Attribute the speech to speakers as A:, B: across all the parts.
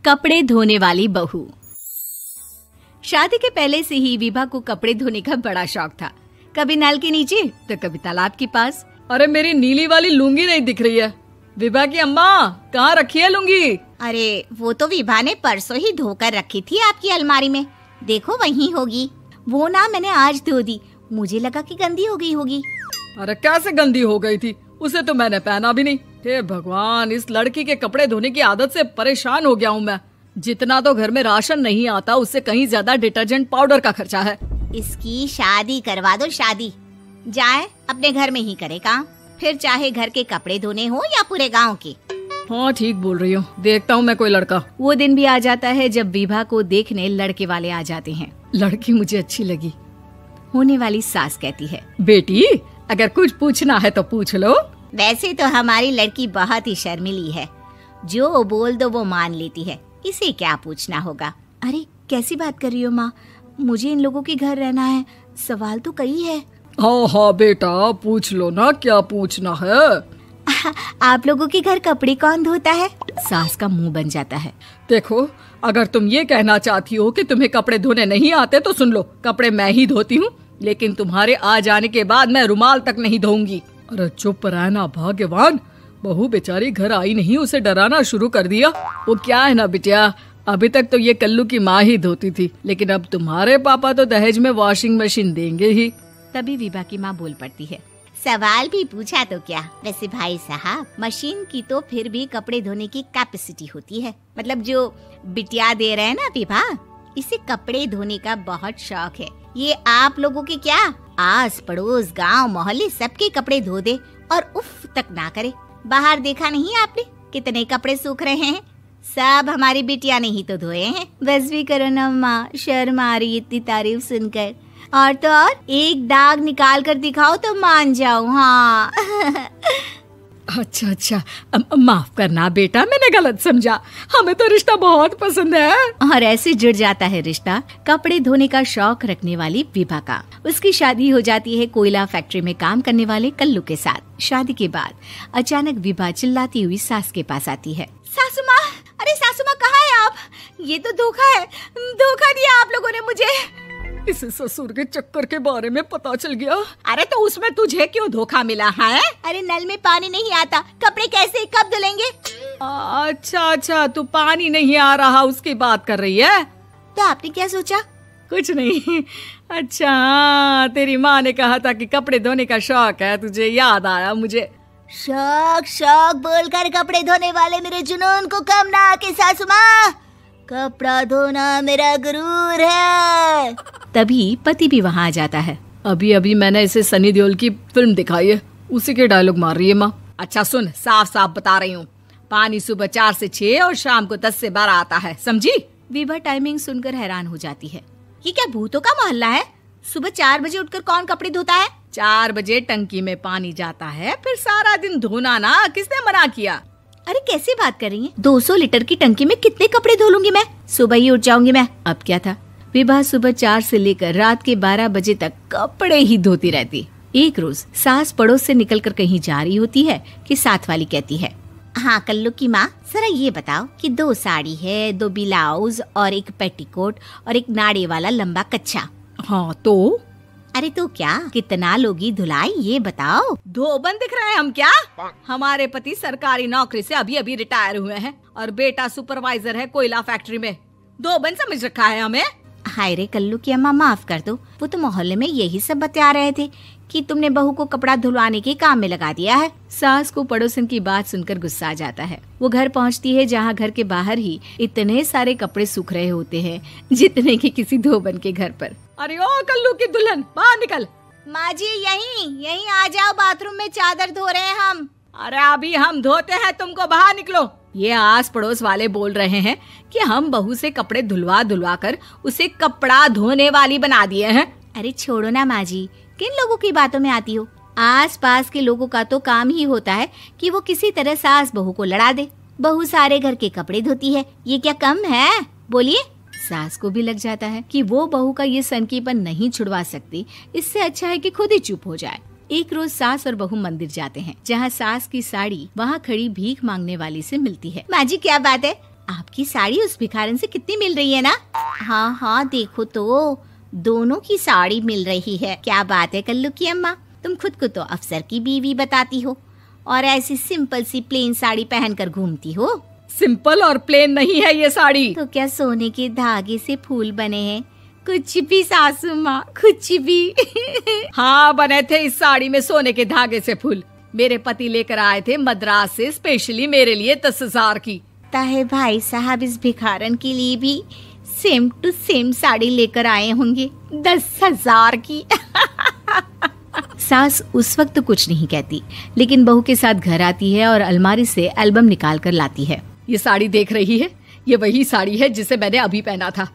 A: कपड़े धोने वाली बहू। शादी के पहले से ही विभा को कपड़े धोने का बड़ा शौक था। कभी नल के नीचे तो कभी तालाब के पास।
B: अरे मेरी नीली वाली लुंगी नहीं दिख रही है। विभा की अम्मा, कहाँ रखी है लुंगी?
C: अरे वो तो विभा ने परसों ही धोकर रखी थी आपकी अलमारी में, देखो वहीं होगी। वो ना मैंने आज धो दी, मुझे लगा कि गंदी हो गई होगी।
B: अरे कैसे गंदी हो गई थी? उसे तो मैंने पहना भी नहीं। हे भगवान, इस लड़की के कपड़े धोने की आदत से परेशान हो गया हूँ मैं। जितना तो घर में राशन नहीं आता, उससे कहीं ज्यादा डिटर्जेंट पाउडर का खर्चा है।
C: इसकी शादी करवा दो, शादी। जाए अपने घर में ही करे काम, फिर चाहे घर के कपड़े धोने हो या पूरे गांव के।
B: हाँ ठीक बोल रही हो, देखता हूँ मैं कोई लड़का।
A: वो दिन भी आ जाता है जब विभा को देखने लड़के वाले आ जाते हैं।
B: लड़की मुझे अच्छी लगी।
A: होने वाली सास कहती है,
B: बेटी अगर कुछ पूछना है तो पूछ लो।
C: वैसे तो हमारी लड़की बहुत ही शर्मीली है, जो बोल दो वो मान लेती है, इसे क्या पूछना होगा।
A: अरे कैसी बात कर रही हो माँ, मुझे इन लोगों के घर रहना है, सवाल तो कई है।
B: हाँ हाँ बेटा, पूछ लो ना, क्या पूछना है।
A: आप लोगों के घर कपड़े कौन धोता है? सास का मुंह बन जाता है।
B: देखो, अगर तुम ये कहना चाहती हो कि तुम्हें कपड़े धोने नहीं आते तो सुन लो, कपड़े मैं ही धोती हूँ, लेकिन तुम्हारे आ जाने के बाद मैं रुमाल तक नहीं धोऊंगी। अरे चुप रहना भाग्यवान, बहू बेचारी घर आई नहीं, उसे डराना शुरू कर दिया। वो क्या है ना बिटिया, अभी तक तो ये कल्लू की माँ ही धोती थी, लेकिन अब तुम्हारे पापा तो दहेज में वॉशिंग मशीन देंगे ही।
A: तभी विभा की माँ बोल पड़ती है,
C: सवाल भी पूछा तो क्या। वैसे भाई साहब, मशीन की तो फिर भी कपड़े धोने की कैपेसिटी होती है। मतलब जो बिटिया दे रहे हैं ना विभा, इसे कपड़े धोने का बहुत शौक है। ये आप लोगों के क्या, आस पड़ोस गांव मोहल्ले सबके कपड़े धो दे और उफ तक ना करे। बाहर देखा नहीं आपने कितने कपड़े सूख रहे हैं? सब हमारी बिटिया ने ही तो धोए हैं।
A: बस भी करो ना माँ, शर्म आ रही इतनी तारीफ सुनकर। और तो और एक दाग निकाल कर दिखाओ तो मान जाऊं। हाँ
B: अच्छा अच्छा, माफ करना बेटा, मैंने गलत समझा। हमें तो रिश्ता बहुत पसंद है।
A: और ऐसे जुड़ जाता है रिश्ता कपड़े धोने का शौक रखने वाली विभा का। उसकी शादी हो जाती है कोयला फैक्ट्री में काम करने वाले कल्लू के साथ। शादी के बाद अचानक विभा चिल्लाती हुई सास के पास आती है।
C: सासू माँ, अरे सासू माँ कहाँ है आप? ये तो धोखा है, धोखा दिया आप लोगों ने मुझे।
B: इसे ससुर के चक्कर के बारे में पता चल गया।
C: अरे तो उसमें तुझे क्यों धोखा मिला है? अरे नल में पानी नहीं आता, कपड़े कैसे कब धुलेंगे?
B: अच्छा अच्छा, तू पानी नहीं आ रहा उसकी बात कर रही है।
C: तो आपने क्या सोचा?
B: कुछ नहीं। अच्छा, तेरी माँ ने कहा था कि कपड़े धोने का शौक है तुझे, याद आया मुझे।
C: शौक शौक बोलकर कपड़े धोने वाले मेरे जुनून को कम ना आके सासू माँ, कपड़ा धोना मेरा गुरूर है।
A: तभी पति भी वहाँ आ जाता है।
B: अभी अभी मैंने इसे सनी देओल की फिल्म दिखाई है, उसी के डायलॉग मार रही है माँ। अच्छा सुन, साफ साफ बता रही हूँ, पानी सुबह 4 से 6 और शाम को 10 से 12 आता है, समझी?
A: विभा टाइमिंग सुनकर हैरान हो जाती है।
C: ये क्या भूतों का मोहल्ला है? सुबह 4 बजे उठकर कौन कपड़े धोता है?
B: 4 बजे टंकी में पानी जाता है, फिर सारा दिन धोना ना, किसने मना किया?
A: अरे कैसी बात कर रही हैं? 200 लीटर की टंकी में कितने कपड़े धो लूंगी मैं? सुबह ही उठ जाऊंगी मैं। अब क्या था, विभा सुबह 4 से लेकर रात के 12 बजे तक कपड़े ही धोती रहती। एक रोज सास पड़ोस से निकलकर कहीं जा रही होती है कि साथ वाली कहती है,
C: हाँ कल्लू की माँ, जरा ये बताओ कि 2 साड़ी है, 2 ब्लाउज और एक पेटीकोट और एक नाड़े वाला लंबा कच्छा।
B: हाँ तो?
C: अरे तो क्या, कितना लोगी धुलाई ये बताओ।
B: धोबन दिख रहे हैं हम क्या? हमारे पति सरकारी नौकरी से अभी अभी रिटायर हुए हैं और बेटा सुपरवाइजर है कोयला फैक्ट्री में। धोबन समझ रखा है हमें।
C: हाय रे कल्लू की अम्मा, माफ कर दो, वो तो मोहल्ले में यही सब बता रहे थे कि तुमने बहू को कपड़ा धुलवाने के काम में लगा दिया है।
A: सास को पड़ोसन की बात सुनकर गुस्सा आ जाता है। वो घर पहुंचती है जहां घर के बाहर ही इतने सारे कपड़े सूख रहे होते हैं जितने कि किसी धोबन के घर पर।
B: अरे ओ कल्लू की दुल्हन, बाहर निकल।
C: माँ जी यहीं आ जाओ, बाथरूम में चादर धो रहे हैं हम।
B: अरे अभी हम धोते हैं, तुमको बाहर निकलो। ये आस पड़ोस वाले बोल रहे हैं कि हम बहू से कपड़े धुलवा धुलवा कर उसे कपड़ा धोने वाली बना दिए हैं।
C: अरे छोड़ो ना माँ जी, किन लोगों की बातों में आती हो? आस पास के लोगों का तो काम ही होता है कि वो किसी तरह सास बहू को लड़ा दे। बहू सारे घर के कपड़े धोती है, ये क्या कम है? बोलिए।
A: सास को भी लग जाता है कि वो बहू का ये सनकीपन नहीं छुड़वा सकती, इससे अच्छा है कि खुद ही चुप हो जाए। एक रोज सास और बहू मंदिर जाते हैं, जहाँ सास की साड़ी वहाँ खड़ी भीख मांगने वाली से मिलती है।
C: माँ जी क्या बात है, आपकी साड़ी उस भिखारन से कितनी मिल रही है ना? हाँ हाँ देखो तो, दोनों की साड़ी मिल रही है। क्या बात है कल्लू की अम्मा, तुम खुद को तो अफसर की बीवी बताती हो और ऐसी सिंपल सी प्लेन साड़ी पहनकर घूमती हो।
B: सिंपल और प्लेन नहीं है ये साड़ी।
C: तो क्या सोने के धागे से फूल बने हैं? कुछ भी सासू माँ, कुछ भी।
B: हाँ बने थे इस साड़ी में सोने के धागे से फूल। मेरे पति लेकर आए थे मद्रास से स्पेशली मेरे लिए 10,000 की।
C: ताहे भाई साहब इस भिखारन के लिए भी सेम टू सेम साड़ी लेकर आए होंगे 10,000 की।
A: सास उस वक्त तो कुछ नहीं कहती, लेकिन बहू के साथ घर आती है और अलमारी से एल्बम निकाल कर लाती है।
B: ये साड़ी देख रही है, ये वही साड़ी है जिसे मैंने अभी पहना था।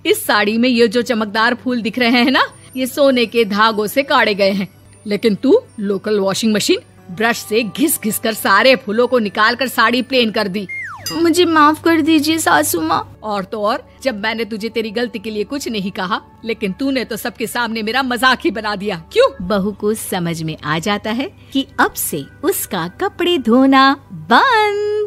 B: इस साड़ी में ये जो चमकदार फूल दिख रहे हैं ना, ये सोने के धागों से काढ़े गए हैं। लेकिन तू लोकल वॉशिंग मशीन ब्रश से घिस घिस कर सारे फूलों को निकाल कर साड़ी प्लेन कर दी।
A: मुझे माफ कर दीजिए सासू माँ।
B: और तो और, जब मैंने तुझे तेरी गलती के लिए कुछ नहीं कहा, लेकिन तूने तो सबके सामने मेरा मजाक ही बना दिया। क्यों?
A: बहू को समझ में आ जाता है कि अब से उसका कपड़े धोना बंद।